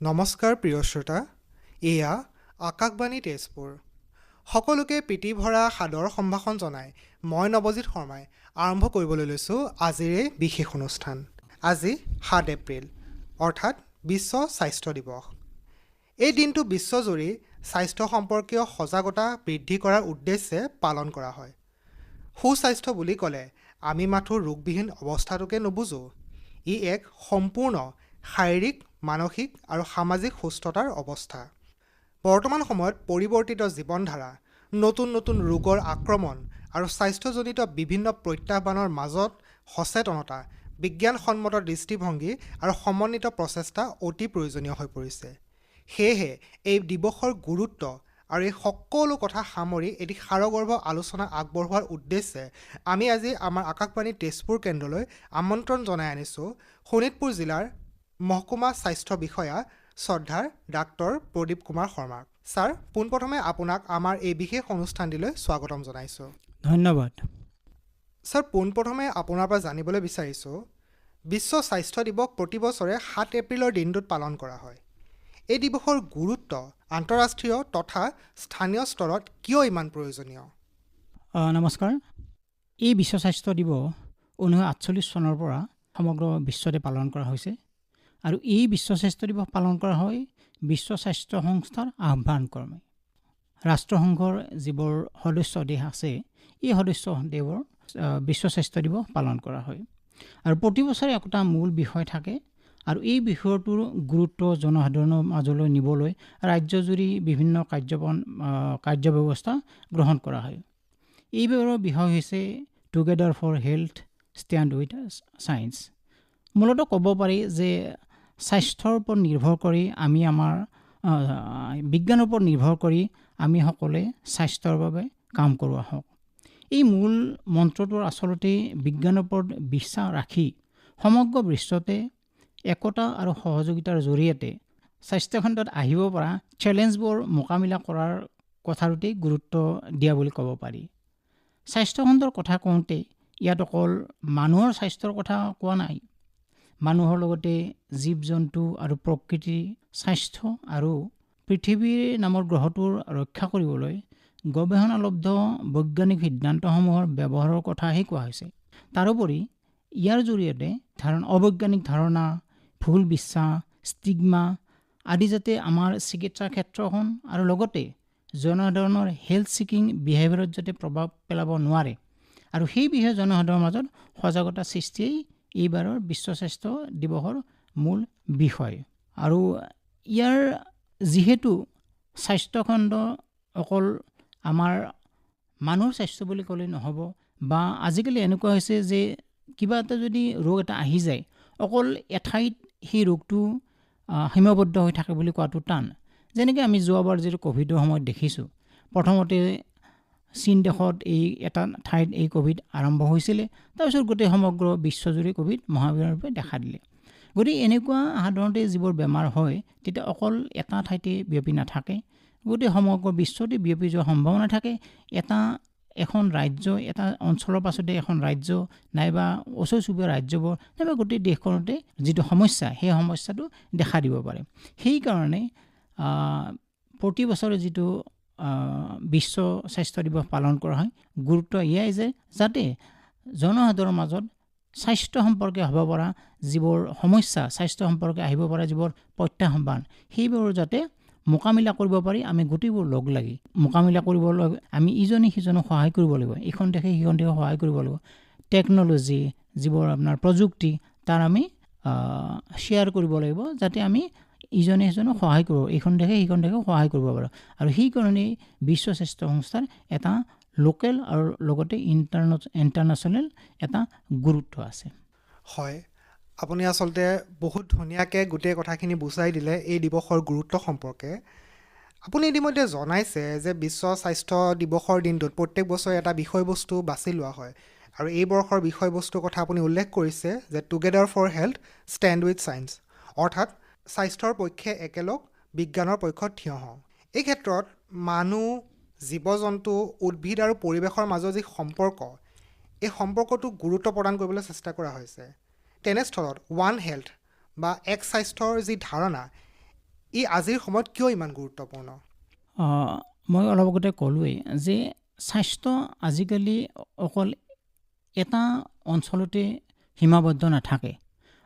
নমস্কাৰ প্ৰিয় শ্ৰোতা, এয়া আকাশবাণী তেজপুৰ। সকলোকে প্ৰীতি ভৰা সাদৰ সম্ভাষণ জনাই মই নৱজিৎ শৰ্মাই আৰম্ভ কৰিবলৈ লৈছোঁ আজিৰ এই বিশেষ অনুষ্ঠান। আজি ৭ এপ্ৰিল, অৰ্থাৎ বিশ্ব স্বাস্থ্য দিৱস। এই দিনটো বিশ্বজুৰি স্বাস্থ্য সম্পৰ্কীয় সজাগতা বৃদ্ধি কৰাৰ উদ্দেশ্যে পালন কৰা হয়। সুস্বাস্থ্য বুলি ক'লে আমি মাথো ৰোগবিহীন অৱস্থাটোকে নুবুজোঁ। ই এক সম্পূৰ্ণ শাৰীৰিক, মানসিক আৰু সামাজিক সুস্থতাৰ অৱস্থা। বৰ্তমান সময়ত পৰিৱৰ্তিত জীৱনধাৰা, নতুন নতুন ৰোগৰ আক্ৰমণ আৰু স্বাস্থ্যজনিত বিভিন্ন প্ৰত্যাহ্বানৰ মাজত সচেতনতা, বিজ্ঞানসন্মত দৃষ্টিভংগী আৰু সমন্বিত প্ৰচেষ্টা অতি প্ৰয়োজনীয় হৈ পৰিছে। সেয়েহে এই দিৱসৰ গুৰুত্ব আৰু এই সকলো কথা সামৰি এটি সাৰগৰ্ভ আলোচনা আগবঢ়োৱাৰ উদ্দেশ্যে আমি আজি আমাৰ আকাশবাণী তেজপুৰ কেন্দ্ৰলৈ আমন্ত্ৰণ জনাই আনিছোঁ শোণিতপুৰ জিলাৰ মহকুমা স্বাস্থ্য বিষয়া শ্ৰদ্ধাৰ ডাক্তৰ প্ৰদীপ কুমাৰ শৰ্মাক। ছাৰ, পোনপ্ৰথমে আপোনাক আমাৰ এই বিশেষ অনুষ্ঠানটিলৈ স্বাগতম জনাইছোঁ। ধন্যবাদ। ছাৰ, পোনপ্ৰথমে আপোনাৰ পৰা জানিবলৈ বিচাৰিছোঁ, বিশ্ব স্বাস্থ্য দিৱস প্ৰতি বছৰে ৭ এপ্ৰিলৰ দিনটোত পালন কৰা হয়। এই দিৱসৰ গুৰুত্ব আন্তঃৰাষ্ট্ৰীয় তথা স্থানীয় স্তৰত কিয় ইমান প্ৰয়োজনীয়? নমস্কাৰ। এই বিশ্ব স্বাস্থ্য দিৱস 1948 চনৰ পৰা সমগ্ৰ বিশ্বতে পালন কৰা হৈছে আৰু এই বিশ্ব স্বাস্থ্য দিৱস পালন কৰা হয় বিশ্ব স্বাস্থ্য সংস্থাৰ আহ্বান ক্ৰমে। ৰাষ্ট্ৰসংঘৰ যিবোৰ সদস্য দেশ আছে, এই সদস্য দেশৰ বিশ্ব স্বাস্থ্য দিৱস পালন কৰা হয় আৰু প্ৰতি বছৰে একোটা মূল বিষয় থাকে আৰু এই বিষয়টোৰ গুৰুত্ব জনসাধাৰণৰ মাজলৈ নিবলৈ ৰাজ্যজুৰি বিভিন্ন কাৰ্যব্যৱস্থা গ্ৰহণ কৰা হয়। এইবোৰৰ বিষয় হৈছে together for health, stand with science. মূলতঃ ক'ব পাৰি যে স্বাস্থ্যৰ ওপৰত নিৰ্ভৰ কৰি আমি আমাৰ বিজ্ঞানৰ ওপৰত নিৰ্ভৰ কৰি আমি সকলোৱে স্বাস্থ্যৰ বাবে কাম কৰোৱা হওক। এই মূল মন্ত্ৰটোৰ আচলতে বিজ্ঞানৰ ওপৰত বিশ্বাস ৰাখি সমগ্ৰ বিশ্বতে একতা আৰু সহযোগিতাৰ জৰিয়তে স্বাস্থ্যখণ্ডত আহিব পৰা চেলেঞ্জবোৰ মোকাবিলা কৰাৰ কথাটোতেই গুৰুত্ব দিয়া বুলি ক'ব পাৰি। স্বাস্থ্যখণ্ডৰ কথা কওঁতে ইয়াত অকল মানুহৰ স্বাস্থ্যৰ কথা কোৱা নাই। মানুহৰ লগতে জীৱ-জন্তু আৰু প্ৰকৃতিৰ স্বাস্থ্য আৰু পৃথিৱীৰ নামৰ গ্ৰহটোৰ ৰক্ষা কৰিবলৈ গৱেষণালব্ধ বৈজ্ঞানিক সিদ্ধান্তসমূহৰ ব্যৱহাৰৰ কথাহে কোৱা হৈছে। তাৰোপৰি ইয়াৰ জৰিয়তে অবৈজ্ঞানিক ধাৰণা, ভুল বিশ্বাস, ষ্টিগমা আদি যাতে আমাৰ চিকিৎসা ক্ষেত্ৰখন আৰু লগতে জনসাধাৰণৰ হেল্থ ছিকিং বিহেভিয়াৰত যাতে প্ৰভাৱ পেলাব নোৱাৰে আৰু সেই বিষয়ে জনসাধাৰণৰ মাজত সজাগতা সৃষ্টিয়েই এইবাৰৰ বিশ্ব স্বাস্থ্য দিৱসৰ মূল বিষয়। আৰু ইয়াৰ যিহেতু স্বাস্থ্যখণ্ড অকল আমাৰ মানুহৰ স্বাস্থ্য বুলি ক'লে নহ'ব, বা আজিকালি এনেকুৱা হৈছে যে কিবা এটা যদি ৰোগ এটা আহি যায়, অকল এঠাইত সেই ৰোগটো সীমাবদ্ধ হৈ থাকে বুলি কোৱাটো টান। যেনেকৈ আমি যোৱাবাৰ যিটো ক'ভিডৰ সময়ত দেখিছোঁ, প্ৰথমতে চীন দেশত এটা ঠাইত এই ক'ভিড আৰম্ভ হৈছিলে, তাৰপিছত গোটেই সমগ্ৰ বিশ্বজুৰি ক'ভিড মহামাৰীৰ ৰূপে দেখা দিলে। গতিকে এনেকুৱা সাধাৰণতে যিবোৰ বেমাৰ হয় তেতিয়া অকল এটা ঠাইতে বিয়পি নাথাকে, গোটেই সমগ্ৰ বিশ্বতে বিয়পি যোৱাৰ সম্ভাৱনা থাকে। এখন ৰাজ্য, এটা অঞ্চলৰ পাছতে এখন ৰাজ্য নাইবা ওচৰ চুবুৰীয়া ৰাজ্যবোৰ নাইবা গোটেই দেশখনতে যিটো সমস্যা, সেই সমস্যাটো দেখা দিব পাৰে। সেইকাৰণে প্ৰতি বছৰে যিটো বিশ্ব স্বাস্থ্য দিৱস পালন কৰা হয়, গুৰুত্ব এয়াই যে যাতে জনসাধাৰণৰ মাজত স্বাস্থ্য সম্পৰ্কে হ'ব পৰা যিবোৰ সমস্যা, স্বাস্থ্য সম্পৰ্কে আহিব পৰা যিবোৰ প্ৰত্যাহ্বান, সেইবোৰ যাতে মোকাবিলা কৰিব পাৰি। আমি গোটেইবোৰ লগ লাগি মোকাবিলা কৰিব লাগিব। আমি ইজনে সিজনক সহায় কৰিব লাগিব, ইখন দেশে সিখন দেশক সহায় কৰিব লাগিব। টেকন'লজি, যিবোৰ আপোনাৰ প্ৰযুক্তি, তাৰ আমি শ্বেয়াৰ কৰিব লাগিব যাতে আমি ইজনে সিজনক সহায় কৰোঁ, এইখন দেশে সিখন দেশক সহায় কৰিব পাৰোঁ। আৰু সেইকাৰণেই বিশ্ব স্বাস্থ্য সংস্থাৰ এটা লোকেল আৰু লগতে ইণ্টাৰনেশ্যনেল এটা গুৰুত্ব আছে। হয়, আপুনি আচলতে বহুত ধুনীয়াকৈ গোটেই কথাখিনি বুজাই দিলে এই দিৱসৰ গুৰুত্ব সম্পৰ্কে। আপুনি ইতিমধ্যে জনাইছে যে বিশ্ব স্বাস্থ্য দিৱসৰ দিনটোত প্ৰত্যেক বছৰে এটা বিষয়বস্তু বাছি লোৱা হয় আৰু এই বৰ্ষৰ বিষয়বস্তুৰ কথা আপুনি উল্লেখ কৰিছে যে together for health, stand with science, অৰ্থাৎ স্বাস্থ্যৰ পক্ষে একেলগ, বিজ্ঞানৰ পক্ষত থিয় হওঁ। এই ক্ষেত্ৰত মানুহ, জীৱ-জন্তু, উদ্ভিদ আৰু পৰিৱেশৰ মাজৰ যি সম্পৰ্ক, এই সম্পৰ্কটোক গুৰুত্ব প্ৰদান কৰিবলৈ চেষ্টা কৰা হৈছে। তেনেস্থলত ওৱান হেল্থ বা এক স্বাস্থ্যৰ যি ধাৰণা, ই আজিৰ সময়ত কিয় ইমান গুৰুত্বপূৰ্ণ? মই অলপ আগতে ক'লোৱেই যে স্বাস্থ্য আজিকালি অকল এটা অঞ্চলতে সীমাবদ্ধ নাথাকে।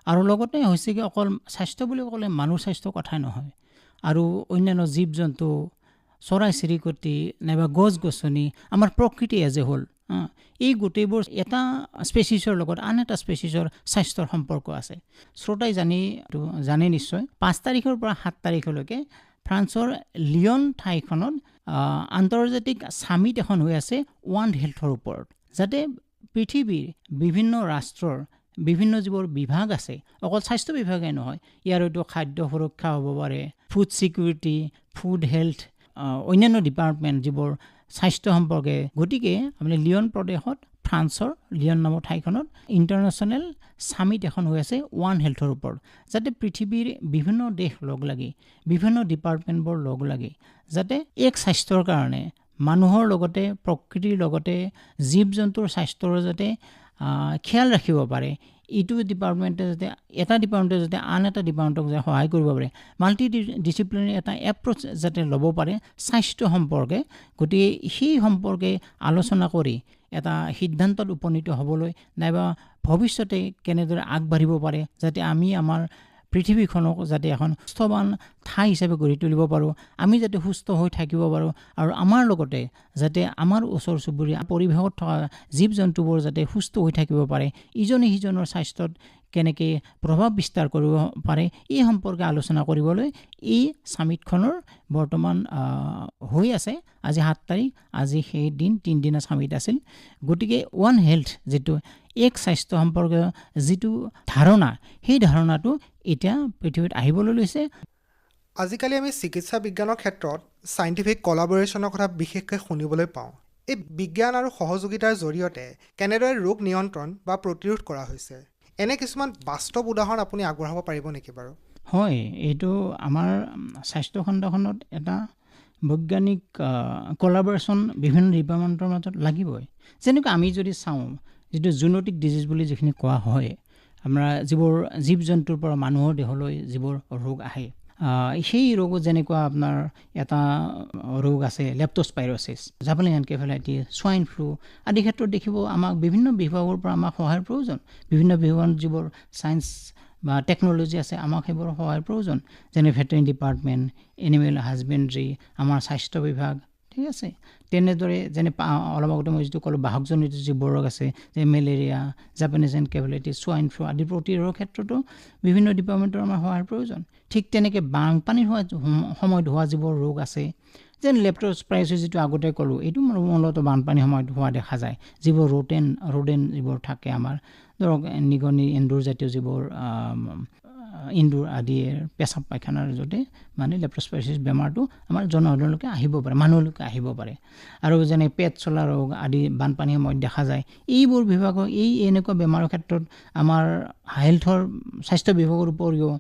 আৰু লগতে হৈছে কি অকল স্বাস্থ্য বুলি ক'লে মানুহ স্বাস্থ্যৰ কথাই নহয়, আৰু অন্যান্য জীৱ জন্তু, চৰাই চিৰিকটি নাইবা গছ গছনি, আমাৰ প্ৰকৃতি এজ এ হ'ল, এই গোটেইবোৰ এটা স্পেচিছৰ লগত আন এটা স্পেচিছৰ স্বাস্থ্যৰ সম্পৰ্ক আছে। শ্ৰোতাই জানে নিশ্চয় 5 তাৰিখৰ পৰা 7 তাৰিখলৈকে ফ্ৰান্সৰ লিয়ন ঠাইখনত আন্তৰ্জাতিক ছামিট এখন হৈ আছে ওৱান হেল্থৰ ওপৰত, যাতে পৃথিৱীৰ বিভিন্ন ৰাষ্ট্ৰৰ বিভিন্ন যিবোৰ বিভাগ আছে, অকল স্বাস্থ্য বিভাগে নহয়, ইয়াৰ হয়তো খাদ্য সুৰক্ষা হ'ব পাৰে, ফুড ছিকিউৰিটি, ফুড হেল্থ, অন্যান্য ডিপাৰ্টমেণ্ট যিবোৰ স্বাস্থ্য সম্পৰ্কে। গতিকে আপুনি লিয়ন প্ৰদেশত ফ্ৰান্সৰ লিয়ন নামৰ ঠাইখনত ইণ্টাৰনেশ্যনেল ছামিট এখন হৈ আছে ওৱান হেল্থৰ ওপৰত, যাতে পৃথিৱীৰ বিভিন্ন দেশ লগ লাগি, বিভিন্ন ডিপাৰ্টমেণ্টবোৰ লগ লাগি যাতে এক স্বাস্থ্যৰ কাৰণে মানুহৰ লগতে প্ৰকৃতিৰ লগতে জীৱ জন্তুৰ স্বাস্থ্যৰ যাতে খেয়াল ৰাখিব পাৰে, ইটো ডিপাৰ্টমেণ্টে যাতে এটা ডিপাৰ্টমেণ্টে যাতে আন এটা ডিপাৰ্টমেণ্টক যাতে সহায় কৰিব পাৰে, মাল্টি ডিচিপ্লিনাৰী এটা এপ্ৰ'চ যাতে ল'ব পাৰে স্বাস্থ্য সম্পৰ্কে। গতিকে সেই সম্পৰ্কে আলোচনা কৰি এটা সিদ্ধান্তত উপনীত হ'বলৈ নাইবা ভৱিষ্যতে কেনেদৰে আগবাঢ়িব পাৰে, যাতে আমি আমাৰ পৃথিৱীখনক যাতে এখন সুস্থৱান ঠাই হিচাপে গঢ়ি তুলিব পাৰোঁ, আমি যাতে সুস্থ হৈ থাকিব পাৰোঁ, আৰু আমাৰ লগতে যাতে আমাৰ ওচৰ চুবুৰীয়া পৰিৱেশত থকা জীৱ জন্তুবোৰ যাতে সুস্থ হৈ থাকিব পাৰে, ইজনে সিজনৰ স্বাস্থ্যত কেনেকৈ প্ৰভাৱ বিস্তাৰ কৰিব পাৰে, এই সম্পৰ্কে আলোচনা কৰিবলৈ এই ছামিটখনৰ বৰ্তমান হৈ আছে। আজি 7 তাৰিখ, আজি সেই দিন 3 দিনা ছামিট আছিল। গতিকে ওৱান হেল্থ যিটো এক স্বাস্থ্য সম্পৰ্কে যিটো ধাৰণা, সেই ধাৰণাটো এতিয়া পৃথিৱীত আহিবলৈ লৈছে। আজিকালি আমি চিকিৎসা বিজ্ঞানৰ ক্ষেত্ৰত চাইণ্টিফিক কলাবৰেশ্যনৰ কথা বিশেষকৈ শুনিবলৈ পাওঁ। এই বিজ্ঞান আৰু সহযোগিতাৰ জৰিয়তে কেনেদৰে ৰোগ নিয়ন্ত্ৰণ বা প্ৰতিৰোধ কৰা হৈছে, এনে কিছুমান বাস্তৱ উদাহৰণ আপুনি আগবঢ়াব পাৰিব নেকি বাৰু? হয়, এইটো আমাৰ স্বাস্থ্য খণ্ডখনত এটা বৈজ্ঞানিক কলাবৰেশ্যন বিভিন্ন ডিপাৰ্টমেণ্টৰ মাজত লাগিবই। যেনেকৈ আমি যদি চাওঁ, যিটো জুন'টিক ডিজিজ বুলি যিখিনি কোৱা হয়, আমাৰ যিবোৰ জীৱ জন্তুৰ পৰা মানুহৰ দেহলৈ যিবোৰ ৰোগ আহে, সেই ৰোগত যেনেকুৱা আপোনাৰ এটা ৰোগ আছে leptospirosis, Japanese encephalitis, swine flu আদি ক্ষেত্ৰত দেখিব আমাক বিভিন্ন বিভাগৰ পৰা আমাক সহায়ৰ প্ৰয়োজন। বিভিন্ন বিভাগৰ যিবোৰ ছায়েন্স বা টেকন'লজি আছে, আমাক সেইবোৰৰ সহায়ৰ প্ৰয়োজন, যেনে ভেটেৰিনেৰী ডিপাৰ্টমেণ্ট, এনিমেল হাজবেণ্ড্ৰী, আমাৰ স্বাস্থ্য বিভাগ, ঠিক আছে। তেনেদৰে যেনে অলপ আগতে মই যিটো ক'লোঁ বাহকজনিত যিবোৰ ৰোগ আছে, যে malaria, Japanese encephalitis, swine flu আদি প্ৰতিৰোধৰ ক্ষেত্ৰতো বিভিন্ন ডিপাৰ্টমেণ্টৰ আমাৰ সহায়ৰ প্ৰয়োজন। ঠিক তেনেকৈ বানপানীৰ সময়ত হোৱা যিবোৰ ৰোগ আছে, যেন লেপ্ট'স্পাইৰ'চিছ যিটো আগতে ক'লোঁ, এইটো মূলতঃ বানপানীৰ সময়ত হোৱা দেখা যায়। যিবোৰ ৰোডেন যিবোৰ থাকে আমাৰ, ধৰক নিগনি, এন্দুৰ জাতীয় যিবোৰ এন্দুৰ আদিৰ পেচাব পায়খানাৰ জৰিয়তে মানে লেপ্ট'স্পাইৰ'চিছ বেমাৰটো আমাৰ জনসাধাৰণলৈকে আহিব পাৰে, মানুহলৈকে আহিব পাৰে। আৰু যেনে পেট চলা ৰোগ আদি বানপানীৰ সময়ত দেখা যায়। এইবোৰ বিভাগৰ এনেকুৱা বেমাৰৰ ক্ষেত্ৰত আমাৰ হেল্থৰ স্বাস্থ্য বিভাগৰ উপৰিও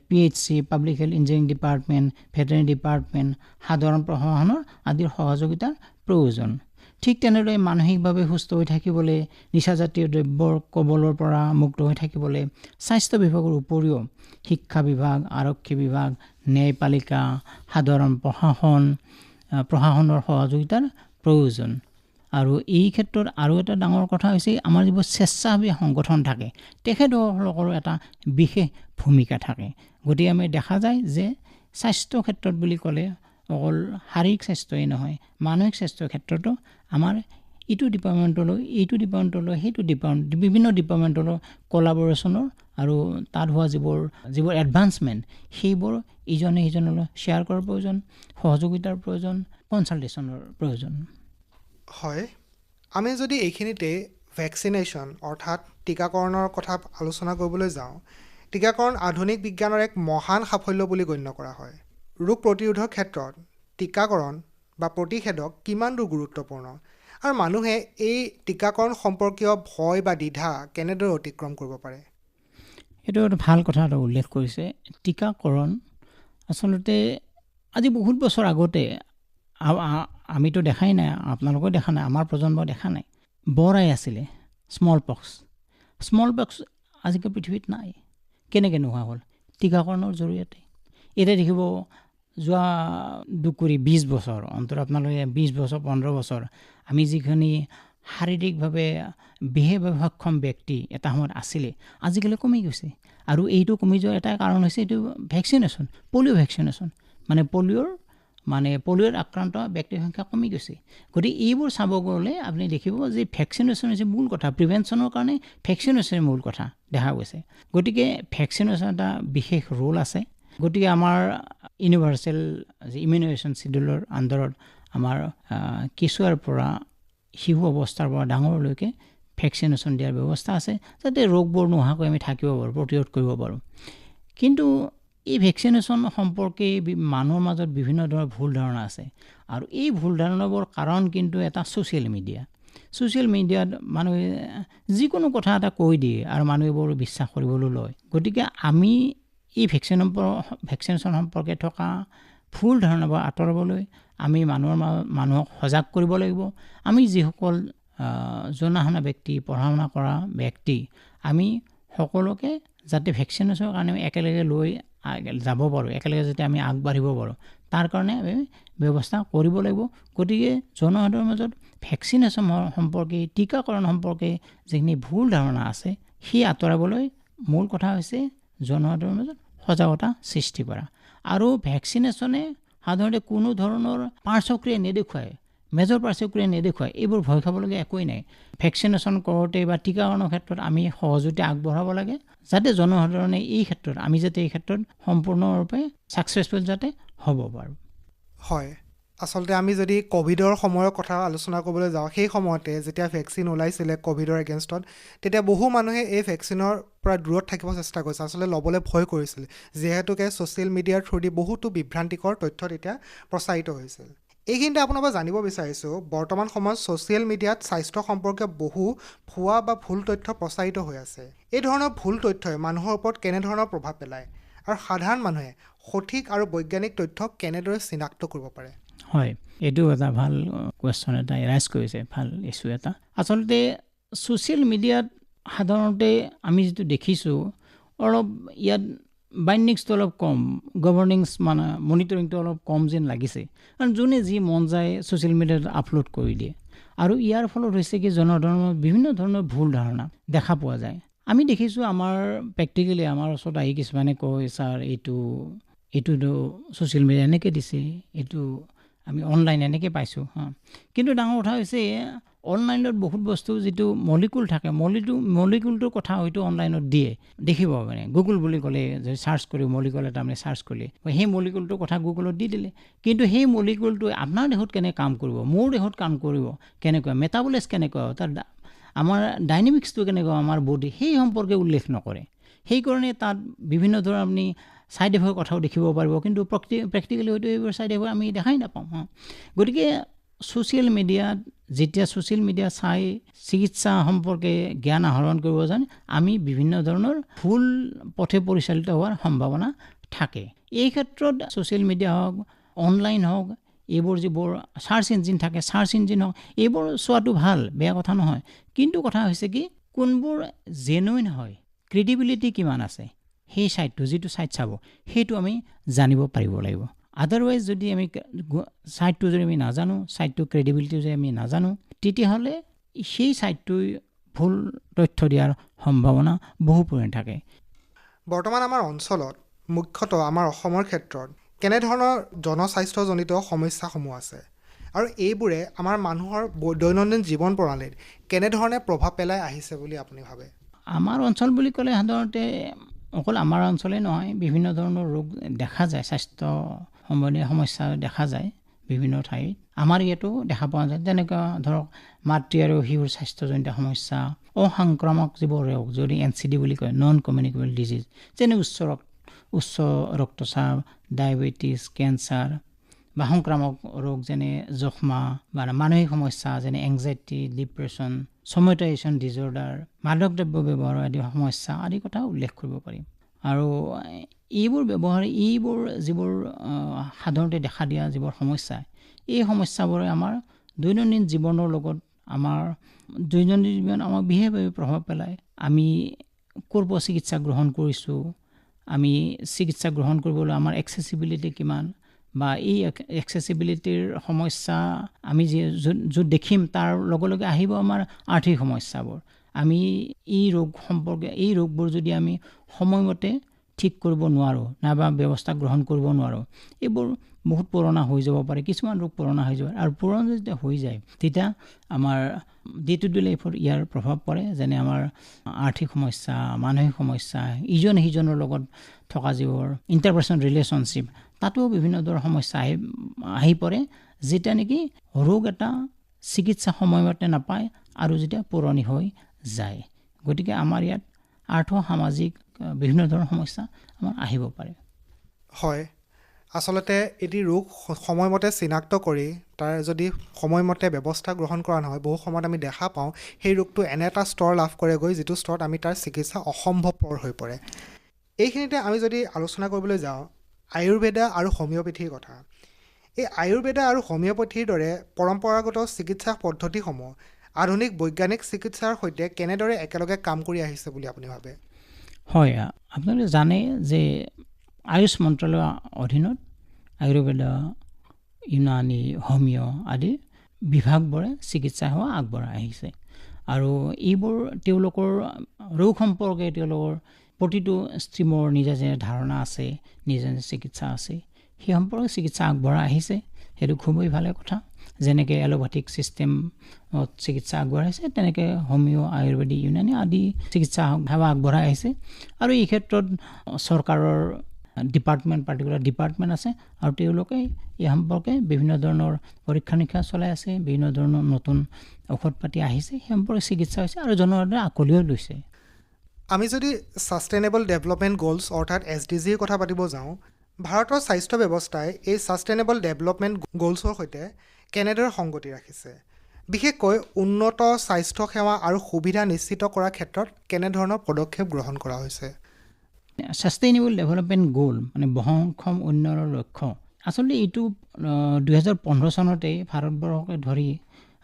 PHC, public health engineering department, veterinary department, সাধাৰণ প্ৰশাসনৰ আদিৰ সহযোগিতাৰ প্ৰয়োজন। ঠিক তেনেদৰে মানসিকভাৱে সুস্থ হৈ থাকিবলৈ, নিচাজাতীয় দ্ৰব্যৰ কবলৰ পৰা মুক্ত হৈ থাকিবলৈ স্বাস্থ্য বিভাগৰ উপৰিও শিক্ষা বিভাগ, আৰক্ষী বিভাগ, ন্যায়পালিকা, সাধাৰণ প্ৰশাসনৰ সহযোগিতাৰ প্ৰয়োজন। আৰু এই ক্ষেত্ৰত আৰু এটা ডাঙৰ কথা হৈছে, আমাৰ যিবোৰ স্বেচ্ছাসেৱী সংগঠন থাকে, তেখেতসকলৰো এটা বিশেষ ভূমিকা থাকে। গতিকে আমি দেখা যায় যে স্বাস্থ্য ক্ষেত্ৰত বুলি ক'লে অকল শাৰীৰিক স্বাস্থ্যই নহয়, মানসিক স্বাস্থ্যৰ ক্ষেত্ৰতো আমাৰ ইটো ডিপাৰ্টমেণ্টলৈ সেইটো ডিপাৰ্টমেণ্ট, বিভিন্ন ডিপাৰ্টমেণ্টলৈ কলাবৰেশ্যনৰ আৰু তাত হোৱা যিবোৰ এডভান্সমেণ্ট, সেইবোৰ ইজনে সিজনলৈ শ্বেয়াৰ কৰাৰ প্ৰয়োজন, সহযোগিতাৰ প্ৰয়োজন, কনচাল্টেশ্যনৰ প্ৰয়োজন। হয়, আমি যদি এইখিনিতে ভেকচিনেশ্যন অৰ্থাৎ টীকাকৰণৰ কথা আলোচনা কৰিবলৈ যাওঁ, টীকাকৰণ আধুনিক বিজ্ঞানৰ এক মহান সাফল্য বুলি গণ্য কৰা হয়। ৰোগ প্ৰতিৰোধৰ ক্ষেত্ৰত টীকাকৰণ বা প্ৰতিষেধক কিমান দূৰ গুৰুত্বপূৰ্ণ, আৰু মানুহে এই টীকাকৰণ সম্পৰ্কীয় ভয় বা দ্বিধা কেনেদৰে অতিক্ৰম কৰিব পাৰে? এইটো এটা ভাল কথা এটা উল্লেখ কৰিছে। টীকাকৰণ আচলতে আজি বহুত বছৰ আগতে, আমিতো দেখাই নাই, আপোনালোকেও দেখা নাই, আমাৰ প্ৰজন্মই দেখা নাই, বৰাই আছিলে স্মল পক্স আজিকালি পৃথিৱীত নাই। কেনেকৈ নোহোৱা হ'ল? টীকাকৰণৰ জৰিয়তে। এতিয়া দেখিব যোৱা দুকুৰি 20 বছৰ অন্তত আপোনালোকে 20 বছৰ 15 বছৰ আমি যিখিনি শাৰীৰিকভাৱে বিশেষভাৱে সক্ষম ব্যক্তি এটা সময়ত আছিলে আজিকালি কমি গৈছে আৰু এইটো কমি যোৱাৰ এটা কাৰণ হৈছে এইটো ভেকচিনেশ্যন পলিঅ' ভেকচিনেশ্যন পলিঅ'ৰ আক্ৰান্ত ব্যক্তিৰ সংখ্যা কমি গৈছে গতিকে এইবোৰ চাব গ'লে আপুনি দেখিব যে ভেকচিনেশ্যন হৈছে মূল কথা প্ৰিভেনশ্যনৰ কাৰণে ভেকচিনেশ্যনৰ মূল কথা দেখা গৈছে গতিকে ভেকচিনেশ্যন এটা বিশেষ ৰোল আছে গতিকে আমাৰ ইউনিভাৰ্চেল ইমিউনাইজেশ্যন চিডিউলৰ আণ্ডাৰত আমাৰ কেঁচুৱাৰ পৰা শিশু অৱস্থাৰ পৰা ডাঙৰলৈকে ভেকচিনেশ্যন দিয়াৰ ব্যৱস্থা আছে যাতে ৰোগবোৰ নোহোৱাকৈ আমি থাকিব পাৰোঁ প্ৰতিৰোধ কৰিব পাৰোঁ কিন্তু এই ভেকচিনেশ্যন সম্পৰ্কে মানুহৰ মাজত বিভিন্ন ধৰণৰ ভুল ধাৰণা আছে আৰু এই ভুল ধাৰণাবোৰ কাৰণ কিন্তু এটা ছ'চিয়েল মিডিয়াত মানুহে যিকোনো কথা এটা কৈ দিয়ে আৰু মানুহে বৰ বিশ্বাস কৰিবলৈ লয় গতিকে আমি এই ভেকচিনেশ্যন সম্পৰ্কে থকা ভুল ধাৰণাবোৰ আঁতৰাবলৈ আমি মানুহক সজাগ কৰিব লাগিব আমি যিসকল জনা শুনা ব্যক্তি পঢ়া শুনা কৰা ব্যক্তি আমি সকলোকে যাতে ভেকচিনেশ্যনৰ কাৰণে একেলগে লৈ যাব পাৰোঁ একেলগে যাতে আমি আগবাঢ়িব পাৰোঁ তাৰ কাৰণে আমি ব্যৱস্থা কৰিব লাগিব গতিকে জনসাধাৰণৰ মাজত ভেকচিনেশ্যন সম্পৰ্কে টীকাকৰণ সম্পৰ্কে যিখিনি ভুল ধাৰণা আছে সেই আঁতৰাবলৈ মূল কথা হৈছে জনসাধাৰণৰ মাজত সজাগতা সৃষ্টি কৰা আৰু ভেকচিনেশ্যনে সাধাৰণতে কোনো ধৰণৰ পাৰ্শ্বক্ৰিয়া নেদেখুৱায় মেজৰ পাৰ্শ্বক্ৰিয়া নেদেখুৱায় এইবোৰ ভয় খাবলগীয়া একোৱেই নাই ভেকচিনেশ্যন কৰোঁতে বা টীকাকৰণৰ ক্ষেত্ৰত আমি সহযোগিতা আগবঢ়াব লাগে যাতে জনসাধাৰণে এই ক্ষেত্ৰত আমি যাতে এই ক্ষেত্ৰত সম্পূৰ্ণৰূপে ছাকচেছফুল যাতে হ'ব পাৰোঁ হয় আচলতে আমি যদি ক'ভিডৰ সময়ৰ কথা আলোচনা কৰিবলৈ যাওঁ সেই সময়তে যেতিয়া ভেকচিন ওলাইছিলে ক'ভিডৰ এগেইনষ্টত তেতিয়া বহু মানুহে এই ভেকচিনৰ পৰা দূৰত থাকিব চেষ্টা কৰিছে আচলতে ল'বলৈ ভয় কৰিছিল যিহেতুকে ছ'চিয়েল মিডিয়াৰ থ্ৰুদি বহুতো বিভ্ৰান্তিকৰ তথ্য তেতিয়া প্ৰচাৰিত হৈছিল এইখিনিতে আপোনাৰ পৰা জানিব বিচাৰিছোঁ বৰ্তমান সময়ত ছ'চিয়েল মিডিয়াত স্বাস্থ্য সম্পৰ্কে বহু ভুৱা বা ভুল তথ্য প্ৰচাৰিত হৈ আছে এই ধৰণৰ ভুল তথ্যই মানুহৰ ওপৰত কেনেধৰণৰ প্ৰভাৱ পেলায় আৰু সাধাৰণ মানুহে সঠিক আৰু বৈজ্ঞানিক তথ্য কেনেদৰে চিনাক্ত কৰিব পাৰে হয় এইটো এটা ভাল কুৱেশ্যন এটা ৰাইজ কৰিছে ভাল ইছ্যু এটা আচলতে ছ'চিয়েল মিডিয়াত সাধাৰণতে আমি যিটো দেখিছোঁ অলপ ইয়াত বাইণ্ডিংছটো অলপ কম গভৰ্ণিংছ মনিটৰিংটো অলপ কম যেন লাগিছে কাৰণ যোনে যি মন যায় ছ'চিয়েল মিডিয়াত আপলোড কৰি দিয়ে আৰু ইয়াৰ ফলত হৈছে কি জনসাধাৰণৰ বিভিন্ন ধৰণৰ ভুল ধাৰণা দেখা পোৱা যায় আমি দেখিছোঁ আমাৰ প্ৰেক্টিকেলি আমাৰ ওচৰত আহি কিছুমানে কয় ছাৰ এইটোতো ছ'চিয়েল মিডিয়া এনেকৈ দিছে এইটো আমি অনলাইন এনেকৈ পাইছোঁ কিন্তু ডাঙৰ কথা হৈছে অনলাইনত বহুত বস্তু যিটো মলিকুল থাকে মলিকুলটোৰ কথা হয়তো অনলাইনত দিয়ে দেখিব মানে গুগল বুলি ক'লে যদি চাৰ্চ কৰি মলিকুল এটা মানে চাৰ্চ কৰিলে সেই মলিকুলটোৰ কথা গুগলত দি দিলে কিন্তু সেই মলিকুলটো আপোনাৰ দেহত কেনেকৈ কাম কৰিব মোৰ দেহত কাম কৰিব কেনেকুৱা মেটাবলিজ কেনেকুৱা তাৰ আমাৰ ডাইনেমিক্সটো কেনেকুৱা আমাৰ বডি সেই সম্পৰ্কে উল্লেখ নকৰে সেইকাৰণে তাত বিভিন্ন ধৰণৰ আপুনি ছাইড এফেক্টৰ কথাও দেখিব পাৰিব কিন্তু প্ৰেক্টিকেলি হয়তো এইবোৰ ছাইড এফেক্ট আমি দেখাই নাপাওঁ গতিকে ছ'চিয়েল মিডিয়া চাই চিকিৎসা সম্পৰ্কে জ্ঞান আহৰণ কৰিব জানে আমি বিভিন্ন ধৰণৰ ভুল পথে পৰিচালিত হোৱাৰ সম্ভাৱনা থাকে এই ক্ষেত্ৰত ছ'চিয়েল মিডিয়া হওক অনলাইন হওক এইবোৰ যিবোৰ চাৰ্চ ইঞ্জিন হওক এইবোৰ চোৱাটো ভাল বেয়া কথা নহয় কিন্তু কথা হৈছে কি কোনবোৰ জেনুইন হয় ক্ৰেডিবিলিটি কিমান আছে সেই যিটো ছাইট চাব সেইটো আমি জানিব পাৰিব লাগিব আদাৰৱাইজ যদি আমি ছাইটটো যদি আমি নাজানো ছাইটটো ক্ৰেডিবিলিটি যদি আমি নাজানো তেতিয়াহ'লে সেই ছাইটটোই ভুল তথ্য দিয়াৰ সম্ভাৱনা বহু পৰিমাণে থাকে বৰ্তমান আমাৰ অঞ্চলত মুখ্যতঃ আমাৰ অসমৰ ক্ষেত্ৰত কেনেধৰণৰ জনস্বাস্থ্যজনিত সমস্যাসমূহ আছে আৰু এইবোৰে আমাৰ মানুহৰ দৈনন্দিন জীৱন প্ৰণালীত কেনেধৰণে প্ৰভাৱ পেলাই আহিছে বুলি আপুনি ভাবে আমাৰ অঞ্চল বুলি ক'লে সাধাৰণতে অকল আমাৰ অঞ্চলেই নহয় বিভিন্ন ধৰণৰ ৰোগ দেখা যায় স্বাস্থ্য সম্বন্ধীয় সমস্যা দেখা যায় বিভিন্ন ঠাইত আমাৰ ইয়াতো দেখা পোৱা যায় তেনেকুৱা ধৰক মাতৃ আৰু শিশুৰ স্বাস্থ্যজনিত সমস্যা অসংক্ৰামক যিবোৰ ৰোগ যদি NCD বুলি কয় নন কমিউনিকেবল ডিজিজ যেনে উচ্চ ৰক্তচাপ ডায়েবেটিছ কেঞ্চাৰ বা সংক্ৰামক ৰোগ যেনে যক্ষ্মা বা মানসিক সমস্যা যেনে এংজাইটি ডিপ্ৰেশ্যন ছমেটাইজেশ্যন ডিজৰ্ডাৰ মাদক দ্ৰব্য ব্যৱহাৰ আদি সমস্যা আদি কথা উল্লেখ কৰিব পাৰিম আৰু এইবোৰ যিবোৰ সাধাৰণতে দেখা দিয়া যিবোৰ সমস্যা এই সমস্যাবোৰে আমাৰ দৈনন্দিন জীৱনৰ লগত আমাৰ দৈনন্দিন জীৱন আমাক বিশেষভাৱে প্ৰভাৱ পেলায় আমি ক'ৰ পৰা চিকিৎসা গ্ৰহণ কৰিছোঁ আমি চিকিৎসা গ্ৰহণ কৰিবলৈ আমাৰ এক্সেচিবিলিটি কিমান বা এই এক্সেচিবিলিটিৰ সমস্যা আমি য'ত দেখিম তাৰ লগে লগে আহিব আমাৰ আৰ্থিক সমস্যাবোৰ। আমি এই ৰোগবোৰ যদি আমি সময়মতে ঠিক কৰিব নোৱাৰোঁ নাইবা ব্যৱস্থা গ্ৰহণ কৰিব নোৱাৰোঁ, এইবোৰ বহুত পুৰণা হৈ যাব পাৰে, কিছুমান ৰোগ পুৰণা হৈ যাব আৰু পুৰণা যেতিয়া হৈ যায় তেতিয়া আমাৰ ডে টু ডে লাইফত ইয়াৰ প্ৰভাৱ পৰে, যেনে আমাৰ আৰ্থিক সমস্যা, মানসিক সমস্যা, ইজনে সিজনৰ লগত থকা যিবোৰ ইণ্টাৰপাৰ্চনেল ৰিলেশ্যনশ্বিপ, তাতো বিভিন্ন ধৰণৰ সমস্যা আহি পৰে, যেতিয়া নেকি ৰোগ এটা চিকিৎসা সময়মতে নাপায় আৰু যেতিয়া পুৰণি হৈ যায়। গতিকে আমাৰ ইয়াত আৰ্থ-সামাজিক বিভিন্ন ধৰণৰ সমস্যা আমাৰ আহিব পাৰে। হয়, আচলতে এটি ৰোগ সময়মতে চিনাক্ত কৰি তাৰ যদি সময়মতে ব্যৱস্থা গ্ৰহণ কৰা নহয়, বহু সময়ত আমি দেখা পাওঁ সেই ৰোগটো এনে এটা স্তৰ লাভ কৰেগৈ যিটো স্তৰত আমি তাৰ চিকিৎসা অসম্ভৱপৰ হৈ পৰে। এইখিনিতে আমি যদি আলোচনা কৰিবলৈ যাওঁ আয়ুৰ্বেদা আৰু হোমিঅ'পেথিৰ কথা। এই আয়ুৰ্বেদা আৰু হোমিঅ'পেথিৰ দৰে পৰম্পৰাগত চিকিৎসা পদ্ধতিসমূহ আধুনিক বৈজ্ঞানিক চিকিৎসাৰ সৈতে কেনেদৰে একেলগে কাম কৰি আহিছে বুলি আপুনি ভাবে? হয়, আপোনালোকে জানে যে আয়ুষ মন্ত্ৰালয়ৰ অধীনত আয়ুৰ্বেদা, ইউনানী, হোমিঅ' আদি বিভাগবোৰে চিকিৎসা সেৱা আগবঢ়াই আহিছে আৰু এইবোৰ তেওঁলোকৰ ৰোগ সম্পৰ্কে তেওঁলোকৰ প্ৰতিটো ষ্ট্ৰীমৰ নিজা নিজা ধাৰণা আছে, নিজা নিজা চিকিৎসা আছে, সেই সম্পৰ্কে চিকিৎসা আগবঢ়াই আহিছে। সেইটো খুবেই ভালে কথা। যেনেকৈ এলোপেথিক ছিষ্টেমত চিকিৎসা আগবঢ়াইছে, তেনেকৈ হোমিঅ', আয়ুৰ্বেদিক, ইউনানী আদি চিকিৎসা সেৱা আগবঢ়াই আহিছে। আৰু এই ক্ষেত্ৰত চৰকাৰৰ পাৰ্টিকুলাৰ ডিপাৰ্টমেণ্ট আছে আৰু তেওঁলোকে এই সম্পৰ্কে বিভিন্ন ধৰণৰ পৰীক্ষা নিৰীক্ষা চলাই আছে, বিভিন্ন ধৰণৰ নতুন ঔষধ পাতি আহিছে, সেই সম্পৰ্কে চিকিৎসা হৈছে আৰু জনসাধাৰণে আকোৱালিও লৈছে। আমি যদি ছাষ্টেইনেবল ডেভেলপমেণ্ট গ'লছ অৰ্থাৎ SDGৰ কথা পাতিব যাওঁ, ভাৰতৰ স্বাস্থ্য ব্যৱস্থাই এই ছাষ্টেইনেবল ডেভেলপমেণ্ট গ'লছৰ সৈতে কেনেদৰে সংগতি ৰাখিছে? বিশেষকৈ উন্নত স্বাস্থ্য সেৱা আৰু সুবিধা নিশ্চিত কৰাৰ ক্ষেত্ৰত কেনেধৰণৰ পদক্ষেপ গ্ৰহণ কৰা হৈছে? ছাষ্টেইনেবল ডেভেলপমেণ্ট গ'ল মানে বহনক্ষম উন্নয়নৰ লক্ষ্য, আচলতে এইটো 2015 চনতেই ভাৰতবৰ্ষকে ধৰি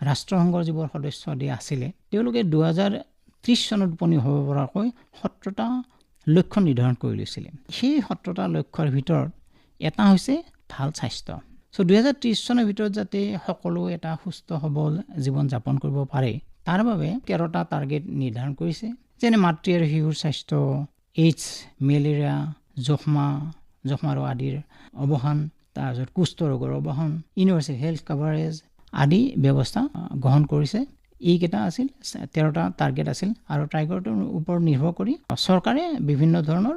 ৰাষ্ট্ৰসংঘৰ যিবোৰ সদস্য দেশ আছিলে তেওঁলোকে 2030 চনত উপনীত হ'ব পৰাকৈ 17টা লক্ষ্য নিৰ্ধাৰণ কৰি লৈছিলে। সেই 17টা লক্ষ্যৰ ভিতৰত এটা হৈছে ভাল স্বাস্থ্য। 2030 চনৰ ভিতৰত যাতে সকলো এটা সুস্থ সবল জীৱন যাপন কৰিব পাৰে তাৰ বাবে 13টা টাৰ্গেট নিৰ্ধাৰণ কৰিছে, যেনে মাতৃ আৰু শিশুৰ স্বাস্থ্য, এইডছ, মেলেৰিয়া, যক্ষ্মা ৰোগ আদিৰ অৱসান, তাৰপিছত কুষ্ঠ ৰোগৰ অৱসান, ইউনিভাৰ্চেল হেল্থ কাভাৰেজ আদি ব্যৱস্থা গ্ৰহণ কৰিছে। এইকেইটা আছিল 13টা টাৰ্গেট আছিল আৰু টাৰ্গেটৰ ওপৰত নিৰ্ভৰ কৰি চৰকাৰে বিভিন্ন ধৰণৰ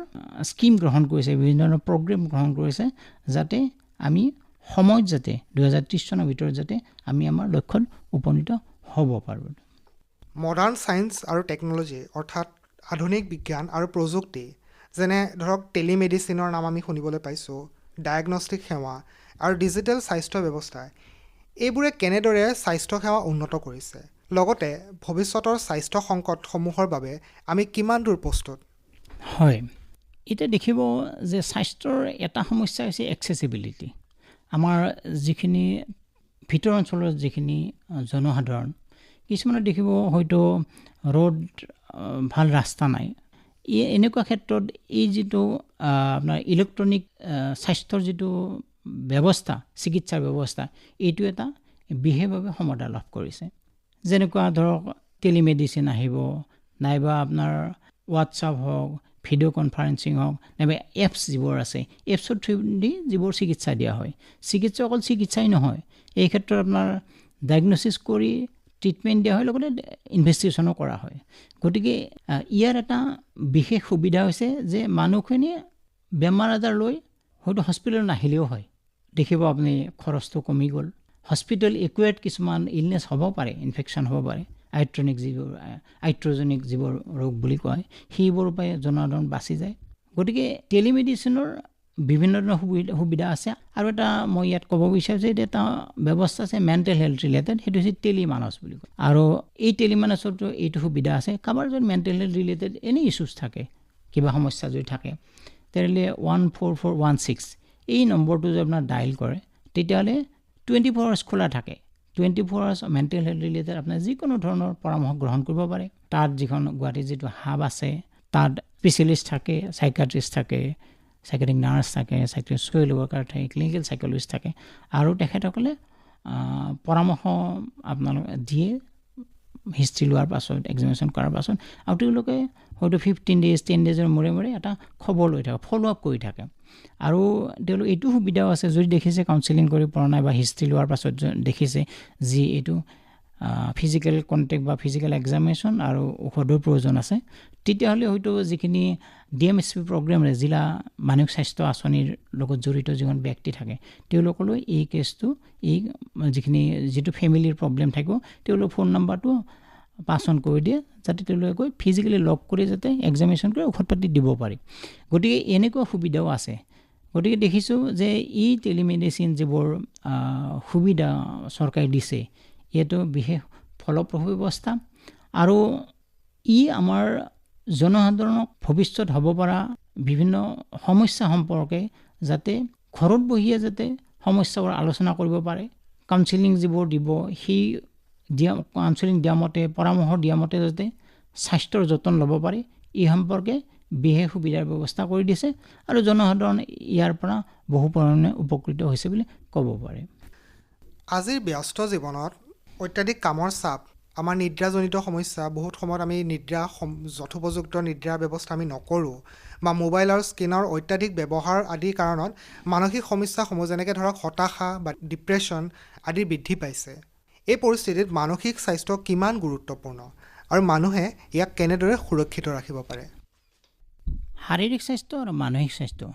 স্কিম গ্ৰহণ কৰিছে, বিভিন্ন ধৰণৰ প্ৰগ্ৰেম গ্ৰহণ কৰিছে, যাতে আমি সময়ত যাতে 2030 চনৰ ভিতৰত যাতে আমি আমাৰ লক্ষ্যত উপনীত হ'ব পাৰোঁ। মডাৰ্ণ ছায়েন্স আৰু টেকন'লজি অৰ্থাৎ আধুনিক বিজ্ঞান আৰু প্ৰযুক্তি, যেনে ধৰক টেলিমেডিচিনৰ নাম আমি শুনিবলৈ পাইছোঁ, ডায়েগনষ্টিক সেৱা আৰু ডিজিটেল স্বাস্থ্য ব্যৱস্থা, এইবোৰে কেনেদৰে স্বাস্থ্য সেৱা উন্নত কৰিছে? লগতে ভৱিষ্যতৰ স্বাস্থ্য সংকটসমূহৰ বাবে আমি কিমান দূৰ প্ৰস্তুত? হয়, এতিয়া দেখিব যে স্বাস্থ্যৰ এটা সমস্যা হৈছে এক্সেচিবিলিটি। আমাৰ যিখিনি ভিতৰ অঞ্চলৰ যিখিনি জনসাধাৰণ, কিছুমানে দেখিব হয়তো ৰোড ভাল ৰাস্তা নাই। এনেকুৱা ক্ষেত্ৰত এই যিটো আপোনাৰ ইলেক্ট্ৰনিক স্বাস্থ্যৰ যিটো ব্যৱস্থা, চিকিৎসাৰ ব্যৱস্থা, এইটো এটা বিশেষভাৱে সমাদৰ লাভ কৰিছে। যেনেকুৱা ধৰক টেলিমেডিচিন আহিব, নাইবা আপোনাৰ হোৱাটছআপ হওক, ভিডিঅ' কনফাৰেঞ্চিং হওক, নাইবা এপছ যিবোৰ আছে, এপছৰ থ্ৰুদি যিবোৰ চিকিৎসা দিয়া হয়, চিকিৎসা অকল চিকিৎসাই নহয়, এই ক্ষেত্ৰত আপোনাৰ ডায়েগনচিছ কৰি ট্ৰিটমেণ্ট দিয়া হয়, লগতে ইনভেষ্টিগেশ্যনো কৰা হয়। গতিকে ইয়াৰ এটা বিশেষ সুবিধা হৈছে যে মানুহখিনি বেমাৰ আজাৰ লৈ হয়তো হস্পিটেলত নাহিলেও হয়, দেখিব আপুনি খৰচটো কমি গ'ল। হস্পিটেল একুৱেট কিছুমান ইলনেছ হ'ব পাৰে, ইনফেকশ্যন হ'ব পাৰে, আইট্ৰজেনিক যিবোৰ ৰোগ বুলি কয়, সেইবোৰৰ পৰাই জনসাধাৰণ বাচি যায়। গতিকে টেলিমেডিচিনৰ বিভিন্ন ধৰণৰ সুবিধা আছে। আৰু এটা মই ইয়াত ক'ব বিচাৰোঁ যে এটা ব্যৱস্থা আছে মেণ্টেল হেল্থ ৰিলেটেড, সেইটো হৈছে টেলিমানছ বুলি কয়। আৰু এই টেলিমানছতো এইটো সুবিধা আছে, কাৰোবাৰ যদি mental health related any issues থাকে, কিবা সমস্যা যদি থাকে, তেনেহ'লে 14416 এই নম্বৰটো যদি আপোনাৰ ডায়েল কৰে, তেতিয়াহ'লে 24 আৱাৰ্ছ খোলা থাকে। 24 আৱাৰ্ছ মেণ্টেল হেল্থ ৰিলেটেড আপোনাৰ যিকোনো ধৰণৰ পৰামৰ্শ গ্ৰহণ কৰিব পাৰে। তাত যিখন গুৱাহাটীৰ যিটো হাব আছে, তাত স্পেচিয়েলিষ্ট থাকে, চাইকাট্ৰিষ্ট থাকে, চাইকেট্ৰিক নাৰ্ছ থাকে, চাইকেট্ৰিক ছ'চিয়েল ৱৰ্কাৰ থাকে, ক্লিনিকেল চাইক'লজিষ্ট থাকে আৰু তেখেতসকলে পৰামৰ্শ আপোনালোকে দিয়ে হিষ্ট্ৰী লোৱাৰ পাছত, এক্সামিনেশ্যন কৰাৰ পাছত, আৰু তেওঁলোকে হয়তো 15 days 10 days মূৰে মূৰে এটা খবৰ লৈ থাকে, ফ'ল' আপ কৰি থাকে। আৰু তেওঁলোক এইটো সুবিধাও আছে, যদি দেখিছে কাউন্সেলিং কৰি পৰা নাই বা হিষ্ট্ৰী লোৱাৰ পাছত দেখিছে যি এইটো ফিজিকেল কণ্টেক্ট বা ফিজিকেল এক্সামিনেশ্যন আৰু ঔষধৰ প্ৰয়োজন আছে, তেতিয়াহ'লে হয়তো যিখিনি DMSP প্ৰগ্ৰেমৰে জিলা মানসিক স্বাস্থ্য আঁচনিৰ লগত জড়িত যিখন ব্যক্তি থাকে তেওঁলোকলৈ এই কেছটো, এই যিটো ফেমিলিৰ প্ৰব্লেম থাকিব, তেওঁলোকৰ ফোন নাম্বাৰটো পাছ অন কৰি দিয়ে, যাতে তেওঁলোকে গৈ ফিজিকেলি লগ কৰি যাতে এক্সামিনেশ্যন কৰি ঔষধ পাতি দিব পাৰি। গতিকে এনেকুৱা সুবিধাও আছে। গতিকে দেখিছোঁ যে এই টেলিমেডিচিন যিবোৰ সুবিধা চৰকাৰে দিছে, এইটো বিশেষ ফলপ্ৰসূ ব্যৱস্থা আৰু ই আমাৰ জনসাধাৰণক ভৱিষ্যত হ'ব পৰা বিভিন্ন সমস্যা সম্পৰ্কে যাতে ঘৰত বহিয়ে যাতে সমস্যাবোৰ আলোচনা কৰিব পাৰে, কাউন্সেলিং যিবোৰ দিব সেই কাউন্সেলিং দিয়া মতে, পৰামৰ্শ দিয়া মতে যাতে স্বাস্থ্যৰ যতন ল'ব পাৰে, এই সম্পৰ্কে বিশেষ সুবিধাৰ ব্যৱস্থা কৰি দিছে আৰু জনসাধাৰণ ইয়াৰ পৰা বহু পৰিমাণে উপকৃত হৈছে বুলি ক'ব পাৰে। আজিৰ ব্যস্ত জীৱনত অত্যাধিক কামৰ চাপ, আমাৰ নিদ্ৰাজনিত সমস্যা, বহুত সময়ত আমি যথোপযুক্ত নিদ্ৰাৰ ব্যৱস্থা আমি নকৰোঁ বা মোবাইল আৰু স্ক্ৰীনৰ অত্যাধিক ব্যৱহাৰ আদিৰ কাৰণত মানসিক সমস্যাসমূহ যেনেকৈ ধৰক হতাশা বা ডিপ্ৰেশ্যন আদি বৃদ্ধি পাইছে। এই পৰিস্থিতিত মানসিক স্বাস্থ্য কিমান গুৰুত্বপূৰ্ণ আৰু মানুহে ইয়াক কেনেদৰে সুৰক্ষিত ৰাখিব পাৰে? শাৰীৰিক স্বাস্থ্য আৰু মানসিক স্বাস্থ্য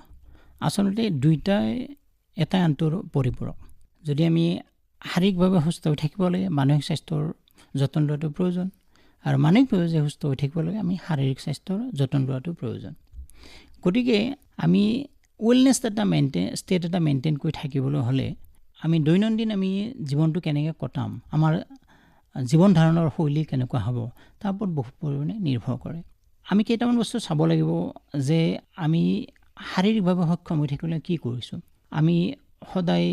আচলতে দুয়োটাই এটা আনটোৰ পৰিপূৰক। যদি আমি শাৰীৰিকভাৱে সুস্থ হৈ থাকিব লাগে, মানসিক স্বাস্থ্যৰ যতন লোৱাটো প্ৰয়োজন, আৰু মানসিকভাৱে যে সুস্থ হৈ থাকিব লাগে আমি শাৰীৰিক স্বাস্থ্যৰ যতন লোৱাটো প্ৰয়োজন। গতিকে আমি ৱেলনেছ ষ্টেট এটা মেইনটেইন কৰি থাকিবলৈ হ'লে আমি দৈনন্দিন আমি জীৱনটো কেনেকৈ কটাম, আমাৰ জীৱন ধাৰণৰ শৈলী কেনেকুৱা হ'ব, তাৰ ওপৰত বহুত পৰিমাণে নিৰ্ভৰ কৰে। আমি কেইটামান বস্তু চাব লাগিব যে আমি শাৰীৰিকভাৱে সক্ষম হৈ থাকিবলৈ কি কৰিছোঁ। আমি সদায়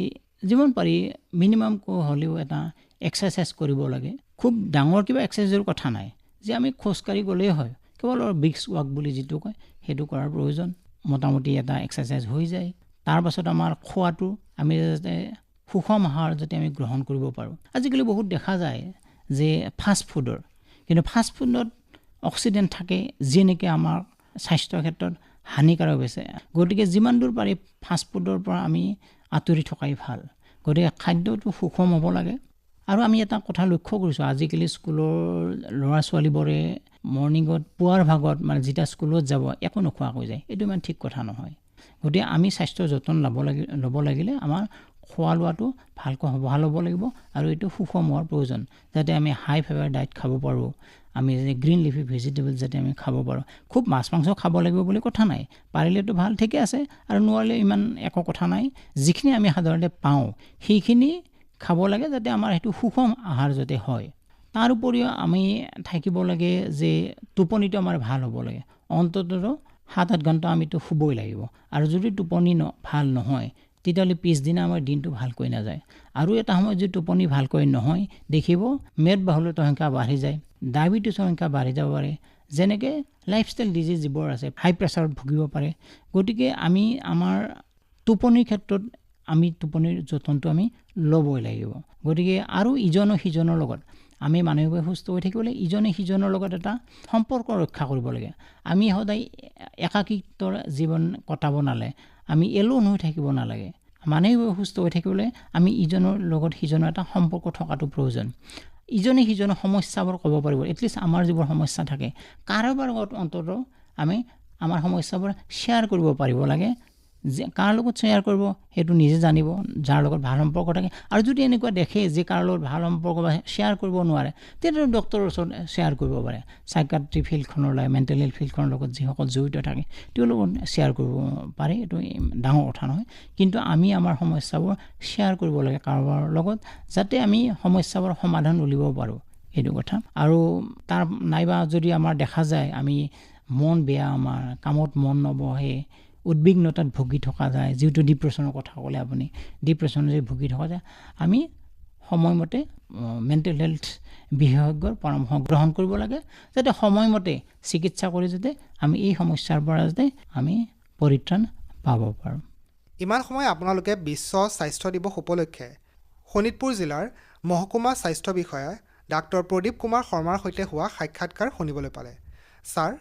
যিমান পাৰি মিনিমাম হ'লেও এটা এক্সাৰচাইজ কৰিব লাগে। খুব ডাঙৰ কিবা এক্সাৰচাইজৰ কথা নাই, যে আমি খোজকাঢ়ি গ'লেই হয়, কেৱল ব্ৰিস্ক ৱাক বুলি যিটো কয় সেইটো কৰাৰ প্ৰয়োজন, মোটামুটি এটা এক্সাৰচাইজ হৈ যায়। তাৰপাছত আমাৰ খোৱাটো আমি যাতে সুষম আহাৰ যাতে আমি গ্ৰহণ কৰিব পাৰোঁ। আজিকালি বহুত দেখা যায় যে ফাষ্ট ফুডৰ, কিন্তু ফাষ্ট ফুডত অক্সিডেণ্ট থাকে যি নেকি আমাৰ স্বাস্থ্যৰ ক্ষেত্ৰত হানিকাৰক হৈছে। গতিকে যিমান দূৰ পাৰি ফাষ্ট ফুডৰ পৰা আমি আঁতৰি থকাই ভাল। গতিকে খাদ্যটো সুষম হ'ব লাগে। আৰু আমি এটা কথা লক্ষ্য কৰিছোঁ, আজিকালি স্কুলৰ ল'ৰা ছোৱালীবোৰে মৰ্ণিঙত পুৱাৰ ভাগত মানে যেতিয়া স্কুলত যাব একো নোখোৱাকৈ যায়, এইটো ইমান ঠিক কথা নহয়। গতিকে আমি স্বাস্থ্যৰ যতন ল'ব লাগিলে আমাৰ খোৱা লোৱাটো ভালকৈ ভাল হ'ব লাগিব আৰু এইটো সুষম হোৱাৰ প্ৰয়োজন, যাতে আমি হাই ফাইবাৰ ডায়েট খাব পাৰোঁ, আমি যে গ্ৰীণ লিফি ভেজিটেবল যাতে আমি খাব পাৰোঁ। খুব মাছ মাংস খাব লাগিব বুলি কথা নাই, পাৰিলেতো ভাল, ঠিকে আছে, আৰু নোৱাৰিলে ইমান একো কথা নাই। যিখিনি আমি সাধাৰণতে পাওঁ সেইখিনি খাব লাগে, যাতে আমাৰ সেইটো সুষম আহাৰ যাতে হয়। তাৰ উপৰিও আমি থাকিব লাগে যে টোপনিটো আমাৰ ভাল হ'ব লাগে, অন্ততঃ 7-8 ঘণ্টা আমিতো শুবই লাগিব। আৰু যদি টোপনি ভাল নহয় তেতিয়াহ'লে পিছদিনা আমাৰ দিনটো ভালকৈ নাযায়। আৰু এটা সময়ত যদি টোপনি ভালকৈ নহয় দেখিব মেদবহুলতাৰ সংখ্যা বাঢ়ি যায়, ডায়েবেটিছৰ সংখ্যা বাঢ়ি যাব পাৰে, যেনেকৈ লাইফষ্টাইল ডিজিজ যিবোৰ আছে, হাই প্ৰেছাৰত ভুগিব পাৰে। গতিকে আমি আমাৰ টোপনিৰ ক্ষেত্ৰত আমি টোপনিৰ যতনটো আমি ল'বই লাগিব। গতিকে আৰু ইজনে সিজনৰ লগত আমি মানসিকভাৱে সুস্থ হৈ থাকিবলৈ ইজনে সিজনৰ লগত এটা সম্পৰ্ক ৰক্ষা কৰিব লাগে। আমি সদায় একাকীত্বৰ জীৱন কটাব নালাগে, আমি এলোন হৈ থাকিব নালাগে। মানসিকভাৱে সুস্থ হৈ থাকিবলৈ আমি ইজনৰ লগত সিজনৰ এটা সম্পৰ্ক থকাটো প্ৰয়োজন। ইজনে সিজনৰ সমস্যাবোৰ ক'ব পাৰিব, এটলিষ্ট আমাৰ যিবোৰ সমস্যা থাকে কাৰোবাৰ লগত অন্ততঃ আমি আমাৰ সমস্যাবোৰ শ্বেয়াৰ কৰিব পাৰিব লাগে। যে কাৰ লগত শ্বেয়াৰ কৰিব সেইটো নিজে জানিব, যাৰ লগত ভাল সম্পৰ্ক থাকে। আৰু যদি এনেকুৱা দেখে যে কাৰো লগত ভাল সম্পৰ্ক বা শ্বেয়াৰ কৰিব নোৱাৰে, তেতিয়া ডক্তৰৰ ওচৰত শ্বেয়াৰ কৰিব পাৰে। চাইকাট্ৰি ফিল্ডখনৰ লগত, মেণ্টেল হেল্থ ফিল্ডখনৰ লগত যিসকল জড়িত থাকে তেওঁলোকক শ্বেয়াৰ কৰিব পাৰে, এইটো ডাঙৰ কথা নহয়। কিন্তু আমি আমাৰ সমস্যাবোৰ শ্বেয়াৰ কৰিব লাগে কাৰোবাৰ লগত, যাতে আমি সমস্যাবোৰ সমাধান উলিয়াব পাৰোঁ, এইটো কথা। আৰু তাৰ নাইবা যদি আমাৰ দেখা যায় আমি মন বেয়া, আমাৰ কামত মন নবহে, উদ্বিগ্নতাত ভুগি থকা যায়, যিহেতু ডিপ্ৰেশ্যনৰ কথা ক'লে আপুনি, ডিপ্ৰেশ্যনত যদি ভুগি থকা যায়, আমি সময়মতে মেণ্টেল হেল্থ বিশেষজ্ঞৰ পৰামৰ্শ গ্ৰহণ কৰিব লাগে, যাতে সময়মতে চিকিৎসা কৰি যাতে আমি এই সমস্যাৰ পৰা যাতে আমি পৰিত্ৰাণ পাব পাৰোঁ। ইমান সময় আপোনালোকে বিশ্ব স্বাস্থ্য দিৱস উপলক্ষে শোণিতপুৰ জিলাৰ মহকুমা স্বাস্থ্য বিষয়া ডাক্তৰ প্ৰদীপ কুমাৰ শৰ্মাৰ সৈতে হোৱা সাক্ষাৎকাৰ শুনিবলৈ পালে। ছাৰ,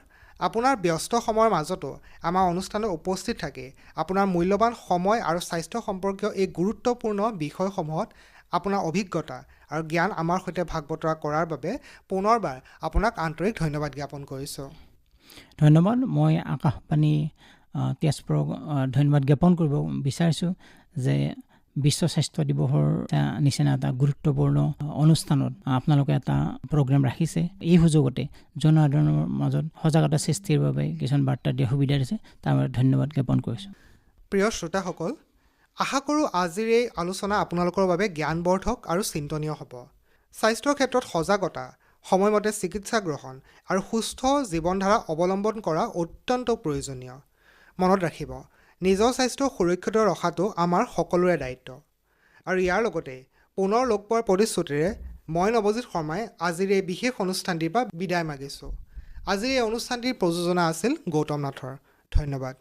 আপোনাৰ ব্যস্ত সময়ৰ মাজতো আমাৰ অনুষ্ঠানত উপস্থিত থাকি আপোনাৰ মূল্যৱান সময় আৰু স্বাস্থ্য সম্পৰ্কীয় এই গুৰুত্বপূৰ্ণ বিষয়সমূহত আপোনাৰ অভিজ্ঞতা আৰু জ্ঞান আমাৰ সৈতে ভাগ বতৰা কৰাৰ বাবে পুনৰবাৰ আপোনাক আন্তৰিক ধন্যবাদ জ্ঞাপন কৰিছোঁ। ধন্যবাদ। মই আকাশবাণী তেজপুৰক ধন্যবাদ জ্ঞাপন কৰিব বিচাৰিছোঁ যে বিশ্ব স্বাস্থ্য দিৱসৰ নিচিনা এটা গুৰুত্বপূৰ্ণ অনুষ্ঠানত আপোনালোকে এটা প্ৰগ্ৰেম ৰাখিছে। এই সুযোগতে জনসাধাৰণৰ মাজত সজাগতা সৃষ্টিৰ বাবে কিছুমান বাৰ্তা দিয়া সুবিধা দিছে, তাৰ বাবে ধন্যবাদ জ্ঞাপন কৰিছোঁ। প্ৰিয় শ্ৰোতাসকল, আশা কৰোঁ আজিৰ এই আলোচনা আপোনালোকৰ বাবে জ্ঞানবৰ্ধক আৰু চিন্তনীয় হ'ব। স্বাস্থ্যৰ ক্ষেত্ৰত সজাগতা, সময়মতে চিকিৎসা গ্ৰহণ আৰু সুস্থ জীৱনধাৰা অৱলম্বন কৰা অত্যন্ত প্ৰয়োজনীয়। মনত ৰাখিব, নিজৰ স্বাস্থ্য সুৰক্ষিত ৰখাটো আমাৰ সকলোৰে দায়িত্ব। আৰু ইয়াৰ লগতে পুনৰ লগ পোৱাৰ প্ৰতিশ্ৰুতিৰে মই নৱজিৎ শৰ্মাই আজিৰ এই বিশেষ অনুষ্ঠানটিৰ পৰা বিদায় মাগিছোঁ। আজিৰ এই অনুষ্ঠানটিৰ প্ৰযোজনা আছিল গৌতম নাথৰ। ধন্যবাদ।